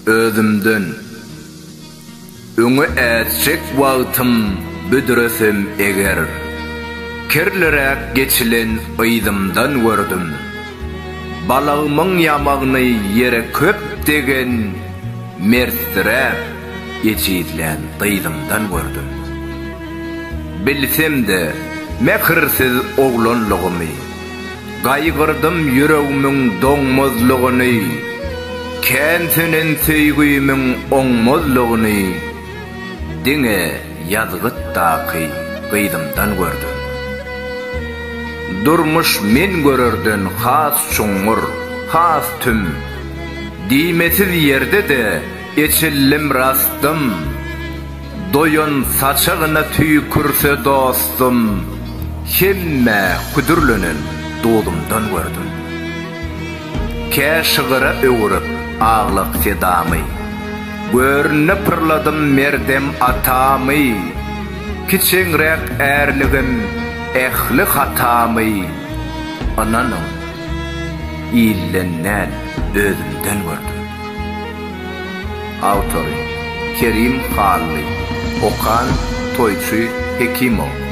özümden. Öňe äçek wagtym büdüresem eger, kirlerek geçilen ıydımdan gördüm. Balagymyň ýamagyny ýere köp degen mertdirä geçidilen dıydımdan gördüm. Bilsem de mekirsiz oglanlygymy, gaýgyrdym ýüregimiň doňmazlygyny, kensinin söýgüýümiň oňmazlygyny, diňe ýazgytdaky gıydımdan gördüm. Durmuş men görerden has çoňmur, has tüm, diýmesiz ýerde de eçillim rastym, doýun saçagyna tüýkürse dostum, hemme kudurlenen dolumdan gördüm. Käşgyra öwürip aglyk sedamy, görne pırladım merdem atamy, kiçiňrek ärligim ehli hatamy, ananyň illenden özümden gördüm. Autory Kerim Hally, Okan Toyçy Hekimow.